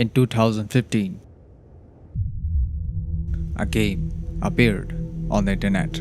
In 2015, a game appeared on the internet.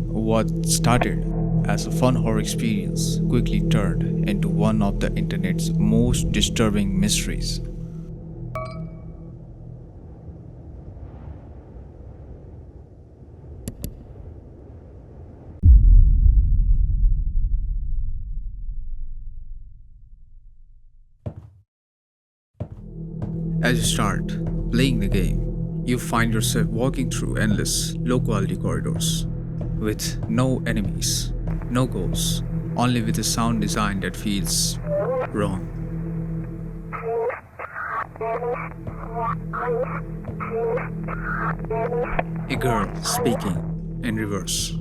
What started as a fun horror experience quickly turned into one of the internet's most disturbing mysteries. As you start playing the game, you find yourself walking through endless, low-quality corridors with no enemies, no goals, only with a sound design that feels wrong. A girl speaking in reverse.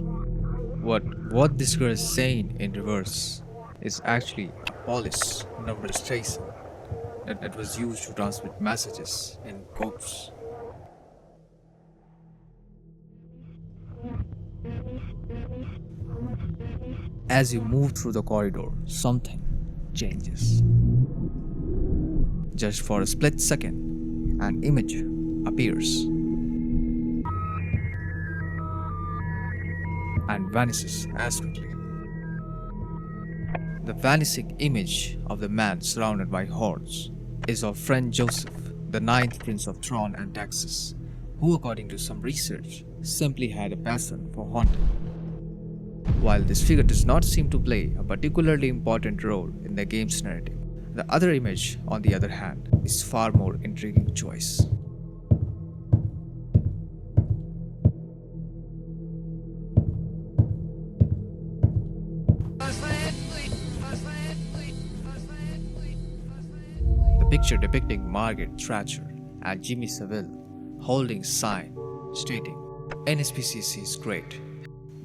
What this girl is saying in reverse is actually a police number station that was used to transmit messages in codes. As you move through the corridor, something changes. Just for a split second, an image appears and vanishes as quickly. The vanishing image of the man surrounded by hordes is of friend Joseph, the ninth prince of Tron and Texas, who according to some research simply had a passion for haunting. While this figure does not seem to play a particularly important role in the game's narrative, the other image, on the other hand, is far more intriguing choice. The picture depicting Margaret Thatcher and Jimmy Savile holding a sign stating NSPCC is great.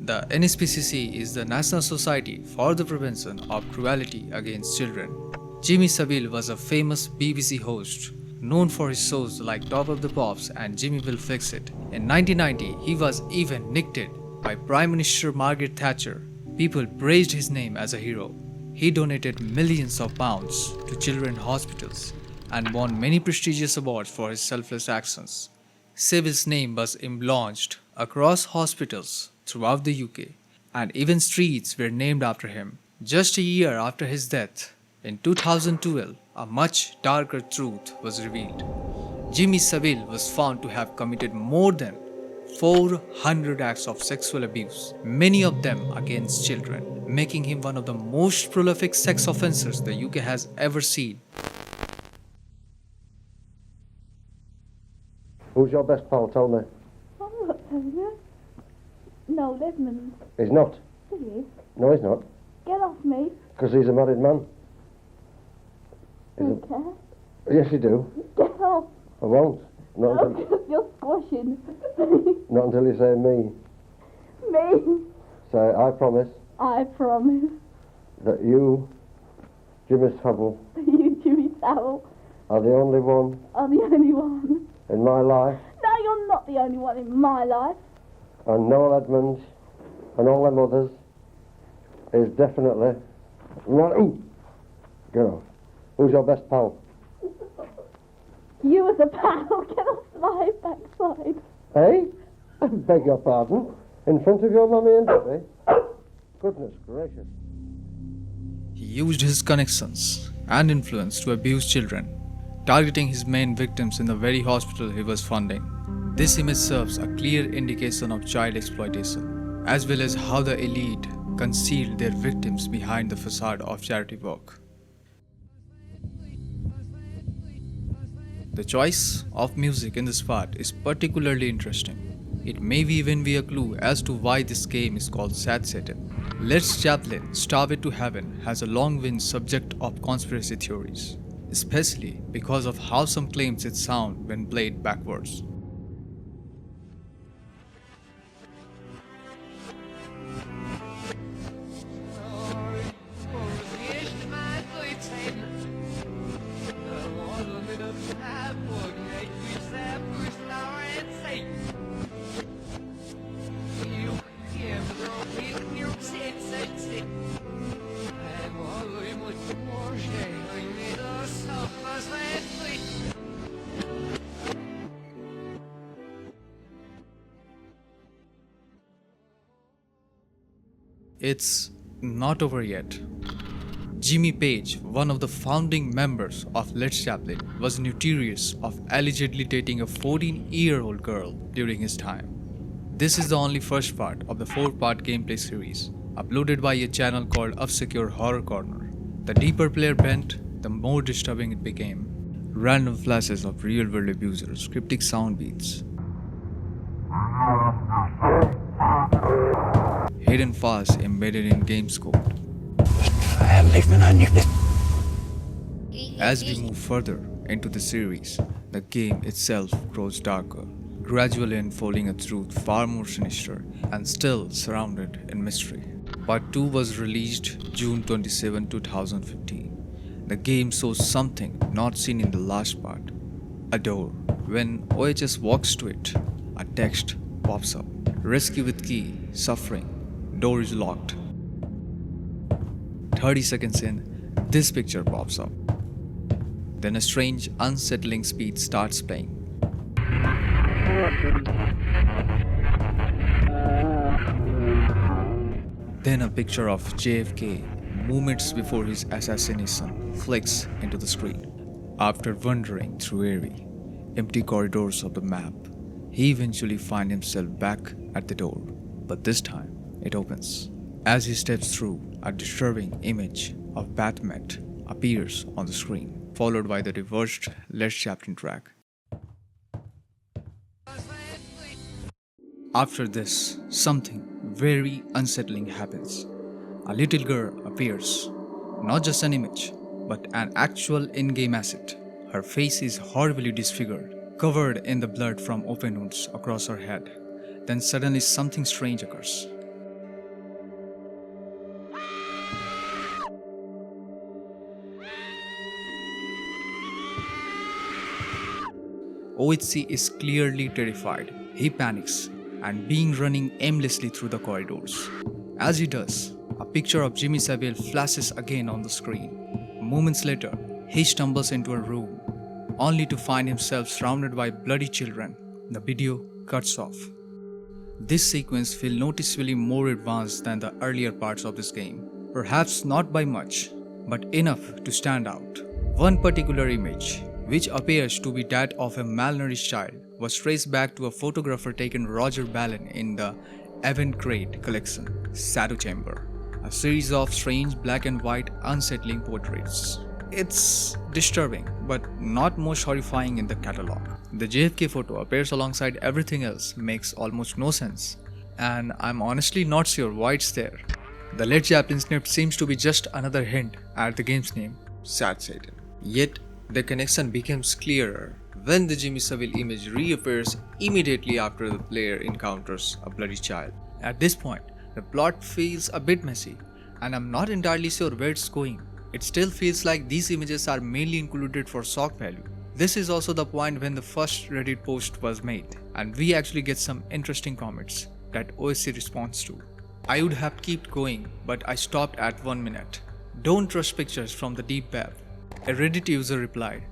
The NSPCC is the National Society for the Prevention of Cruelty Against Children. Jimmy Savile was a famous BBC host known for his shows like Top of the Pops and Jimmy Will Fix It. In 1990, he was even nicknamed by Prime Minister Margaret Thatcher. People praised his name as a hero. He donated millions of pounds to children's hospitals and won many prestigious awards for his selfless actions. Savile's name was embellished across hospitals throughout the UK, and even streets were named after him. Just a year after his death, in 2012, a much darker truth was revealed. Jimmy Savile was found to have committed more than 400 acts of sexual abuse, many of them against children, making him one of the most prolific sex offenders the UK has ever seen. Who's your best pal, tell me? I'm not telling you. No, Desmond. He's not. He is. No, he's not. Get off me. Because he's a married man. I don't care. Yes, you do. Get off. I won't. Not No, until, because you're squashing. not until you say me. Me. Say, I promise I promise. that you, Jimmy Savile, You, Jimmy Savile, are the only one are the only one. in my life, No, you're not the only one in my life. and Noel Edmonds and all them others is definitely one. Ooh! Get off. Who's your best pal? You as a pal, get off my backside. Eh? I beg your pardon? In front of your mummy and daddy? Goodness gracious. He used his connections and influence to abuse children, targeting his main victims in the very hospital he was funding. This image serves a clear indication of child exploitation, as well as how the elite concealed their victims behind the facade of charity work. The choice of music in this part is particularly interesting. It may even be a clue as to why this game is called Sad Satan. Led Zeppelin, Starway to Heaven has a long been subject of conspiracy theories, especially because of how some claims it sound when played backwards. It's not over yet. Jimmy Page, one of the founding members of Led Zeppelin, was notorious of allegedly dating a 14-year-old girl during his time. This is the only first part of the 4-part gameplay series, uploaded by a channel called Obscure Horror Corner. The deeper player bent, the more disturbing it became. Random flashes of real-world abusers, cryptic sound beats, hidden files embedded in game's code. As we move further into the series, the game itself grows darker, gradually unfolding a truth far more sinister and still surrounded in mystery. Part 2 was released June 27, 2015. The game shows something not seen in the last part. A door. When OHS walks to it, a text pops up. Rescue with key, suffering. Door is locked. 30 seconds in, this picture pops up. Then a strange, unsettling speed starts playing. Then a picture of JFK, moments before his assassination, flicks into the screen. After wandering through eerie, empty corridors of the map, he eventually finds himself back at the door, but this time it opens. As he steps through, a disturbing image of Batman appears on the screen, followed by the reversed Led Zeppelin track. After this, something very unsettling happens. A little girl appears, not just an image, but an actual in-game asset. Her face is horribly disfigured, covered in the blood from open wounds across her head. Then suddenly something strange occurs. OHC is clearly terrified. He panics and being running aimlessly through the corridors. As he does, a picture of Jimmy Savile flashes again on the screen. Moments later, he stumbles into a room, only to find himself surrounded by bloody children. The video cuts off. This sequence feels noticeably more advanced than the earlier parts of this game. Perhaps not by much, but enough to stand out. One particular image, which appears to be that of a malnourished child, was traced back to a photographer taken Roger Ballin in the avant-garde collection, Shadow Chamber, a series of strange black and white unsettling portraits. It's disturbing, but not most horrifying in the catalog. The JFK photo appears alongside everything else, makes almost no sense, and I'm honestly not sure why it's there. The Led Zeppelin snippet seems to be just another hint at the game's name, Sad Satan. Yet, the connection becomes clearer when the Jimmy Savile image reappears immediately after the player encounters a bloody child. At this point, the plot feels a bit messy, and I'm not entirely sure where it's going. It still feels like these images are mainly included for shock value. This is also the point when the first Reddit post was made, and we actually get some interesting comments that OSC responds to. I would have kept going, but I stopped at 1 minute. Don't trust pictures from the deep web. A Reddit user replied,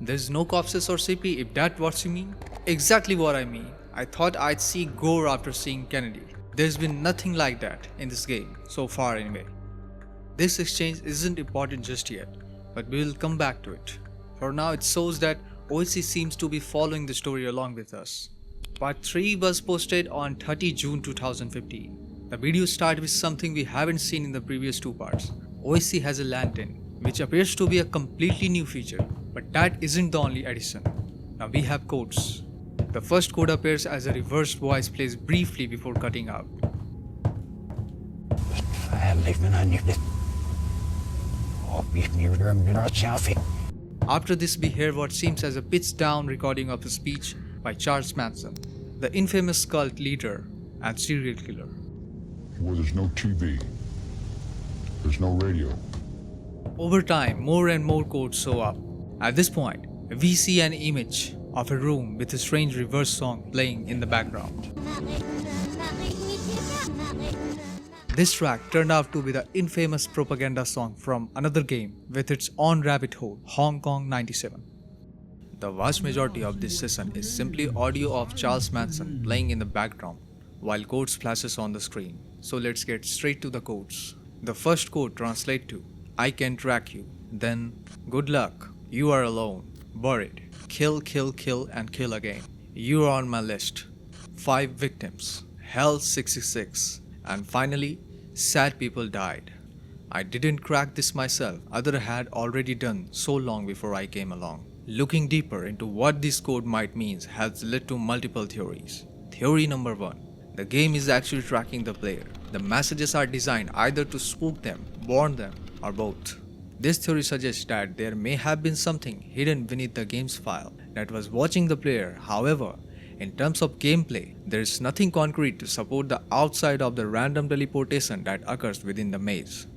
"There's no corpses or CP if that's what you mean?" Exactly what I mean. I thought I'd see gore after seeing Kennedy. There's been nothing like that in this game, so far anyway. This exchange isn't important just yet, but we will come back to it. For now, it shows that OSC seems to be following the story along with us. Part 3 was posted on 30 June 2015. The video starts with something we haven't seen in the previous 2 parts. OSC has a lantern, which appears to be a completely new feature, but that isn't the only addition. Now we have codes. The first code appears as a reversed voice plays briefly before cutting out. After this, we hear what seems as a pitched down recording of a speech by Charles Manson, the infamous cult leader and serial killer. Where there's no TV, there's no radio. Over time, more and more codes show up. At this point, we see an image of a room with a strange reverse song playing in the background. This track turned out to be the infamous propaganda song from another game with its own rabbit hole, Hong Kong 97. The vast majority of this session is simply audio of Charles Manson playing in the background, while codes flashes on the screen. So let's get straight to the codes. The first code translates to I can track you. Then good luck. You are alone. Buried. Kill, kill, kill and kill again. You are on my list. 5 victims. Hell 666. And finally, sad people died. I didn't crack this myself. Others had already done so long before I came along. Looking deeper into what this code might mean has led to multiple theories. Theory number 1. The game is actually tracking the player. The messages are designed either to spook them, warn them, or both. This theory suggests that there may have been something hidden beneath the game's file that was watching the player. However, in terms of gameplay, there is nothing concrete to support the outside of the random teleportation that occurs within the maze.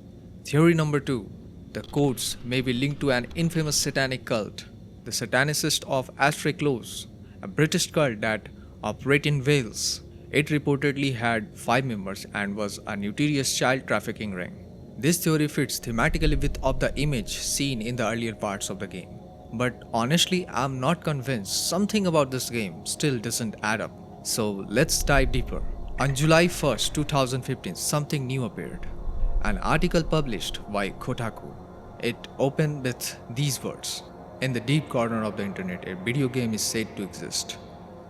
Theory number 2. The codes may be linked to an infamous satanic cult, the Satanicist of Astray Close, a British cult that operates in Wales. It reportedly had 5 members and was a notorious child trafficking ring. This theory fits thematically with of the image seen in the earlier parts of the game. But honestly, I'm not convinced. Something about this game still doesn't add up. So let's dive deeper. On July 1st, 2015, something new appeared. An article published by Kotaku. It opened with these words. In the deep corner of the internet, a video game is said to exist.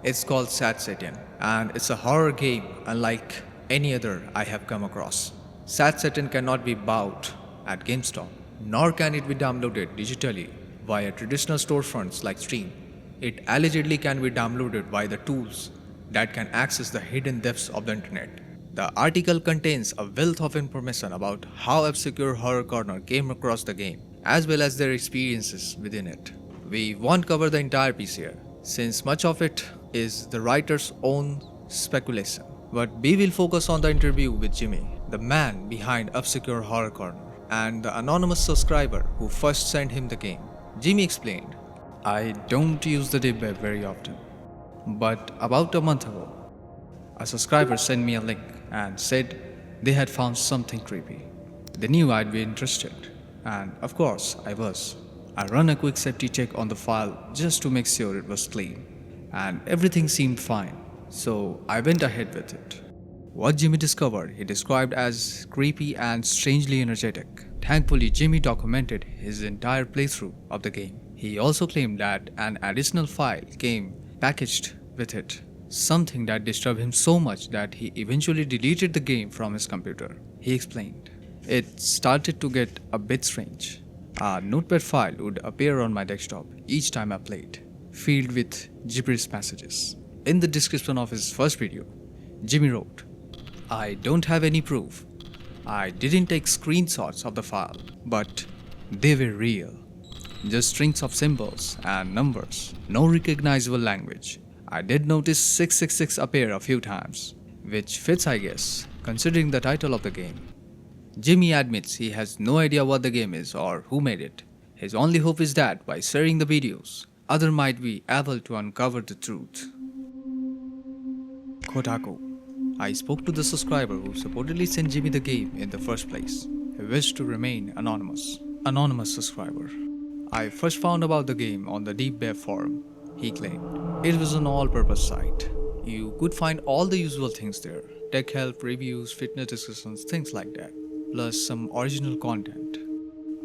It's called Sad Satan, and it's a horror game unlike any other I have come across. Sad Satan cannot be bought at GameStop, nor can it be downloaded digitally via traditional storefronts like Steam. It allegedly can be downloaded by the tools that can access the hidden depths of the internet. The article contains a wealth of information about how Obscure Horror Corner came across the game, as well as their experiences within it. We won't cover the entire piece here, since much of it is the writer's own speculation. But we will focus on the interview with Jimmy, the man behind Obscure Horror Corner, and the anonymous subscriber who first sent him the game. Jimmy explained, I don't use the deep web very often, but about a month ago, a subscriber sent me a link and said they had found something creepy. They knew I'd be interested, and of course I was. I ran a quick safety check on the file just to make sure it was clean, and everything seemed fine, so I went ahead with it. What Jimmy discovered, he described as creepy and strangely energetic. Thankfully, Jimmy documented his entire playthrough of the game. He also claimed that an additional file came packaged with it, something that disturbed him so much that he eventually deleted the game from his computer. He explained, it started to get a bit strange. A notepad file would appear on my desktop each time I played, filled with gibberish messages. In the description of his first video, Jimmy wrote, I don't have any proof. I didn't take screenshots of the file, but they were real. Just strings of symbols and numbers, no recognizable language. I did notice 666 appear a few times, which fits I guess, considering the title of the game. Jimmy admits he has no idea what the game is or who made it. His only hope is that by sharing the videos, others might be able to uncover the truth. Kotaku. I spoke to the subscriber who supposedly sent Jimmy the game in the first place. He wished to remain anonymous. Anonymous subscriber. I first found about the game on the Deep Web forum. He claimed it was an all-purpose site. You could find all the usual things there. Tech help, reviews, fitness discussions, things like that. Plus some original content.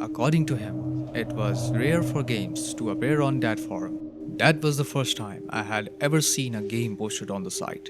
According to him, it was rare for games to appear on that forum. That was the first time I had ever seen a game posted on the site.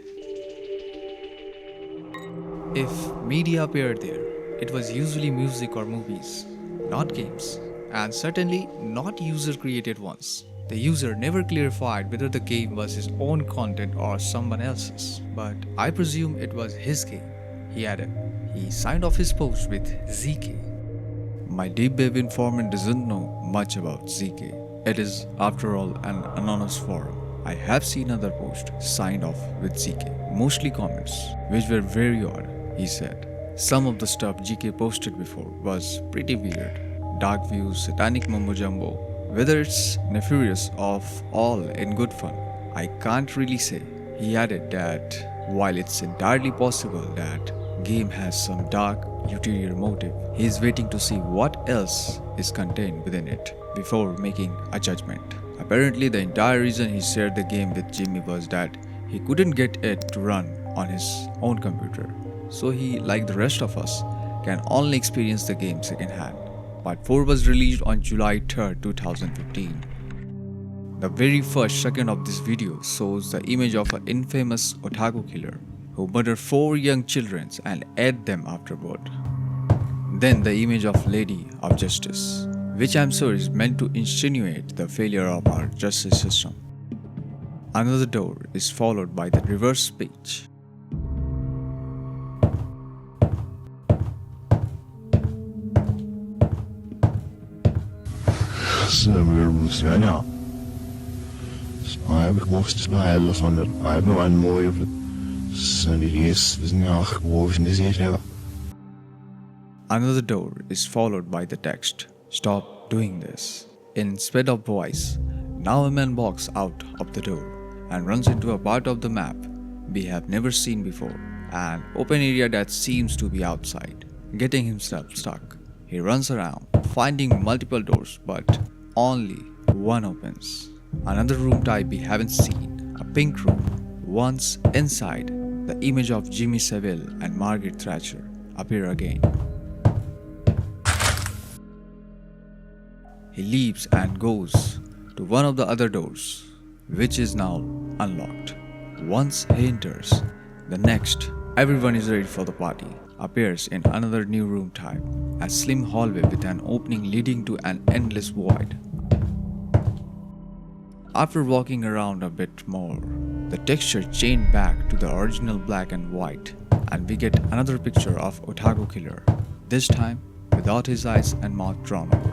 If media appeared there, it was usually music or movies, not games, and certainly not user-created ones. The user never clarified whether the game was his own content or someone else's, but I presume it was his game. He added, he signed off his post with ZK. My deep web informant doesn't know much about ZK. It is, after all, an anonymous forum. I have seen other posts signed off with ZK, mostly comments, which were very odd, he said. Some of the stuff GK posted before was pretty weird. Dark views, satanic mumbo-jumbo. Whether it's nefarious of all in good fun, I can't really say. He added that while it's entirely possible that game has some dark, ulterior motive, he is waiting to see what else is contained within it before making a judgment. Apparently, the entire reason he shared the game with Jimmy was that he couldn't get it to run on his own computer, so he, like the rest of us, can only experience the game secondhand. Part 4 was released on July 3rd, 2015. The very first second of this video shows the image of an infamous otaku killer who murdered 4 young children and ate them afterward. Then the image of Lady of Justice, which I'm sure is meant to insinuate the failure of our justice system. Another door is followed by the reverse speech. Another door is followed by the text, "Stop doing this." Instead of voice, now a man walks out of the door and runs into a part of the map we have never seen before, an open area that seems to be outside. Getting himself stuck, he runs around, finding multiple doors, but only one opens. Another room type we haven't seen, a pink room. Once inside, the image of Jimmy Savile and Margaret Thatcher appear again. He leaves and goes to one of the other doors, which is now unlocked. Once he enters, the next, everyone is ready for the party, appears in another new room type, a slim hallway with an opening leading to an endless void. After walking around a bit more, the texture changed back to the original black and white, and we get another picture of Otaku Killer, this time without his eyes and mouth drawn over.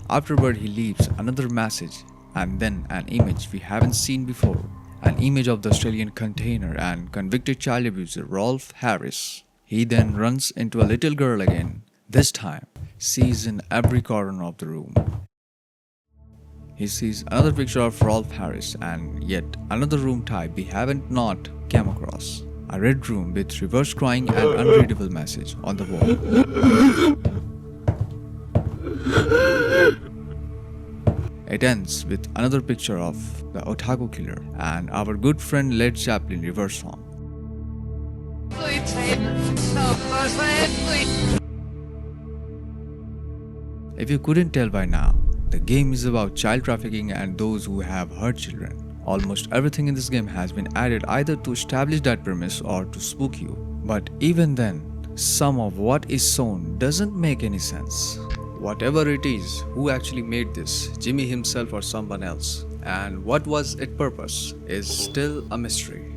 Afterward, he leaves another message and then an image we haven't seen before, an image of the Australian container and convicted child abuser Rolf Harris. He then runs into a little girl again. This time, she is in every corner of the room. He sees another picture of Rolf Harris and yet another room type we haven't not come across, a red room with reverse crying and unreadable message on the wall. It ends with another picture of the Otaku Killer and our good friend Led Zeppelin reverse song. If you couldn't tell by now, the game is about child trafficking and those who have hurt children. Almost everything in this game has been added either to establish that premise or to spook you. But even then, some of what is shown doesn't make any sense. Whatever it is, who actually made this, Jimmy himself or someone else, and what was its purpose, is still a mystery.